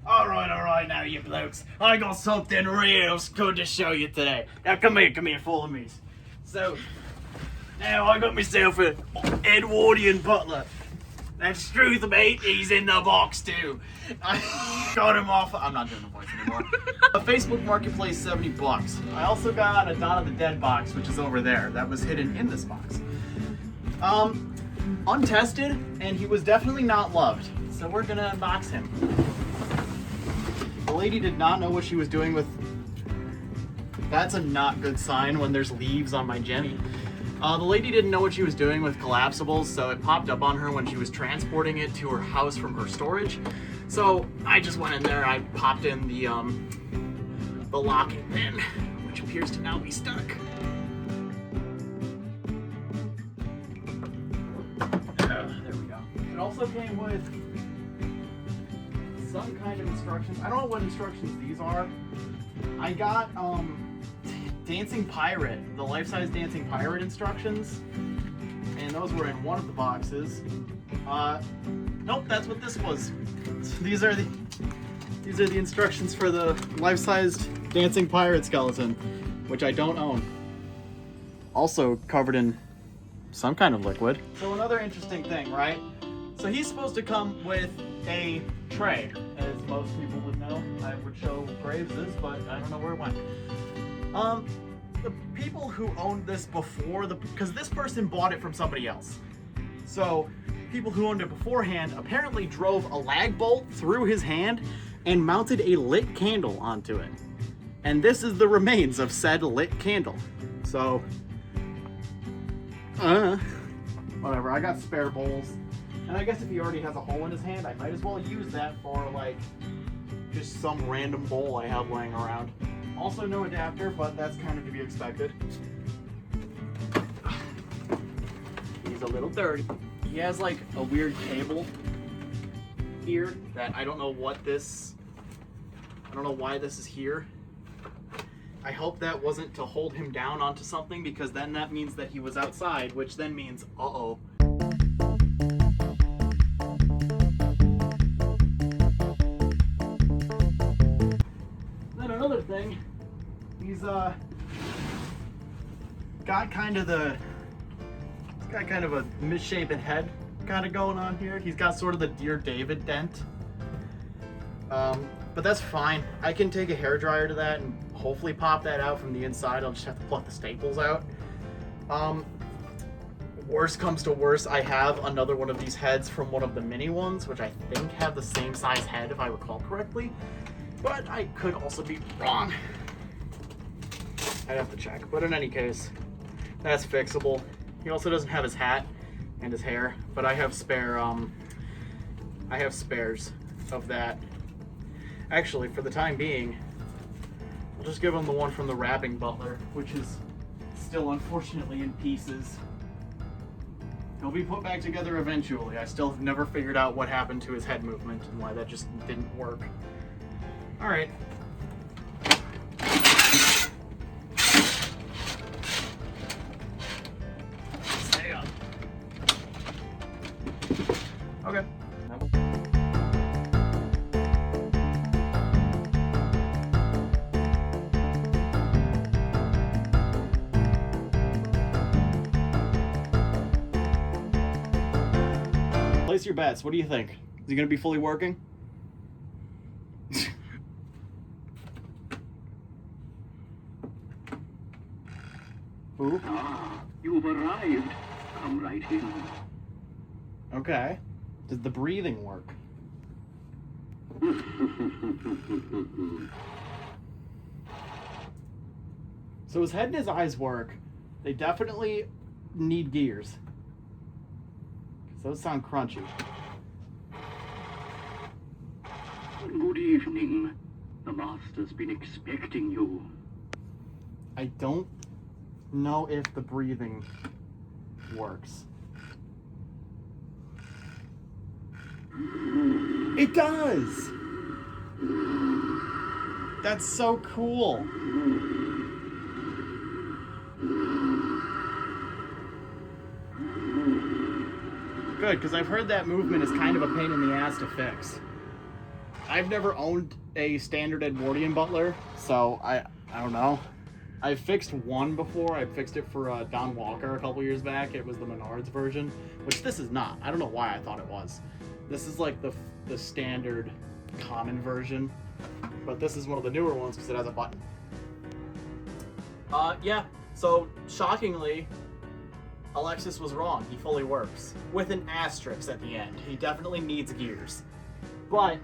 Alright now, you blokes. I got something real good to show you today. Now come here, follow me. So, now I got myself an Edwardian Butler. That's truth, mate, he's in the box too. I got him off, I'm not doing the voice anymore. A Facebook Marketplace, $70. I also got a Dawn of the Dead box, which is over there. That was hidden in this box. Untested, and he was definitely not loved. So we're gonna unbox him. The lady did not know what she was doing with... That's a not good sign when there's leaves on my Jenny. The lady didn't know what she was doing with collapsibles, so it popped up on her when she was transporting it to her house from her storage. So I just went in there, I popped in the locking pin, which appears to now be stuck. There we go. It also came with some kind of instructions. I don't know what instructions these are. I got Dancing Pirate, the life-size Dancing Pirate instructions, and those were in one of the boxes. Nope, that's what this was. These are the instructions for the life-sized Dancing Pirate skeleton, which I don't own. Also covered in some kind of liquid. So another interesting thing, right? So he's supposed to come with a tray, as most people would know. I would show Graves this, but I don't know where it went. The people who owned this before because this person bought it from somebody else. So people who owned it beforehand apparently drove a lag bolt through his hand and mounted a lit candle onto it. And this is the remains of said lit candle. So, whatever, I got spare bowls. And I guess if he already has a hole in his hand, I might as well use that for like just some random bowl I have laying around. Also no adapter, but that's kind of to be expected. He's a little dirty. He has like a weird cable here that I don't know why this is here. I hope that wasn't to hold him down onto something, because then that means that he was outside, which then means, uh-oh. Then another thing, he's got kind of a misshapen head kind of going on here. He's got sort of the Dear David dent. But that's fine. I can take a hairdryer to that and hopefully pop that out from the inside. I'll just have to pluck the staples out. Worst comes to worst, I have another one of these heads from one of the mini ones, which I think have the same size head if I recall correctly. But I could also be wrong. I'd have to check. But in any case, that's fixable. He also doesn't have his hat and his hair, but I have spares of that. Actually, for the time being, I'll just give him the one from the wrapping Butler, which is still unfortunately in pieces. He'll be put back together eventually. I still have never figured out what happened to his head movement and why that just didn't work. All right. Stay up. Okay. Place your bets. What do you think? Is he going to be fully working? Ooh. Ah, you've arrived. Come right in. Okay. Does the breathing work? So his head and his eyes work. They definitely need gears. Those sound crunchy. Good evening. The master's been expecting you. I don't know if the breathing works. It does! That's so cool. Good, because I've heard that movement is kind of a pain in the ass to fix. I've never owned a standard Edwardian Butler, so I don't know. I fixed one before. I fixed it for Don Walker a couple years back. It was the Menards version, which this is not. I don't know why I thought it was. This is like the standard common version, but this is one of the newer ones because it has a button. Yeah, so shockingly, Alexis was wrong. He fully works. With an asterisk at the end. He definitely needs gears. But,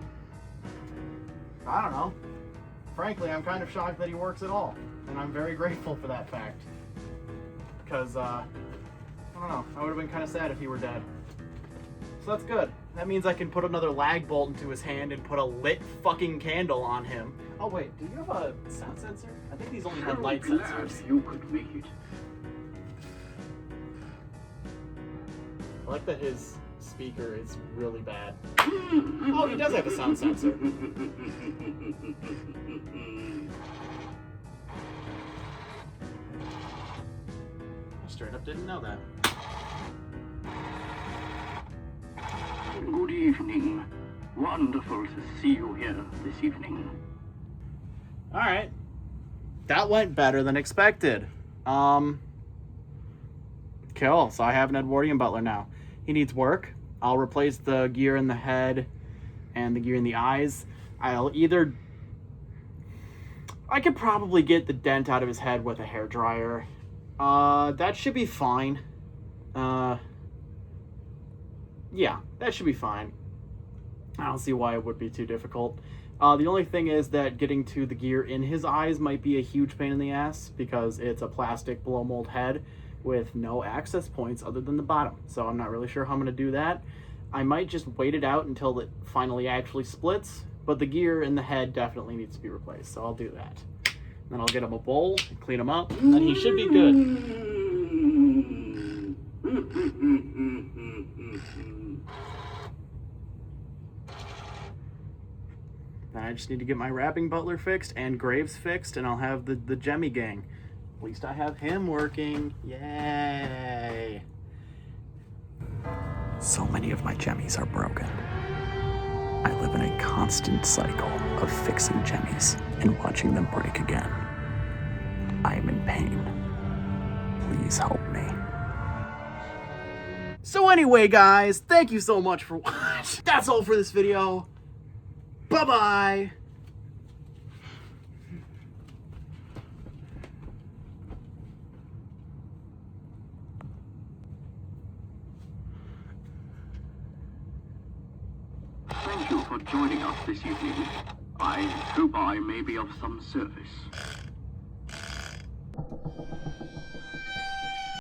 I don't know. Frankly, I'm kind of shocked that he works at all. And I'm very grateful for that fact. Because, I don't know. I would have been kind of sad if he were dead. So that's good. That means I can put another lag bolt into his hand and put a lit fucking candle on him. Oh wait, do you have a sound sensor? I think these only have light sensors. You could read. I like that his speaker is really bad. Oh, he does have a sound sensor. I straight up didn't know that. Good evening. Wonderful to see you here this evening. Alright. That went better than expected. Cool. So I have an Edwardian Butler now. He needs work. I'll replace the gear in the head and the gear in the eyes. I could probably get the dent out of his head with a hairdryer. That should be fine. Yeah, that should be fine. I don't see why it would be too difficult. The only thing is that getting to the gear in his eyes might be a huge pain in the ass because it's a plastic blow mold head with no access points other than the bottom. So I'm not really sure how I'm going to do that. I might just wait it out until it finally actually splits, but the gear in the head definitely needs to be replaced, so I'll do that. Then I'll get him a bowl, clean him up, and then he should be good. Then I just need to get my wrapping Butler fixed and Graves fixed, and I'll have the Jemmy gang. At least I have him working. Yay! So many of my jemmies are broken. I live in a constant cycle of fixing jemmies and watching them break again. I am in pain. Please help me. So anyway, guys, thank you so much for watching. That's all for this video. Bye-bye. Thank you for joining us this evening. I hope I may be of some service.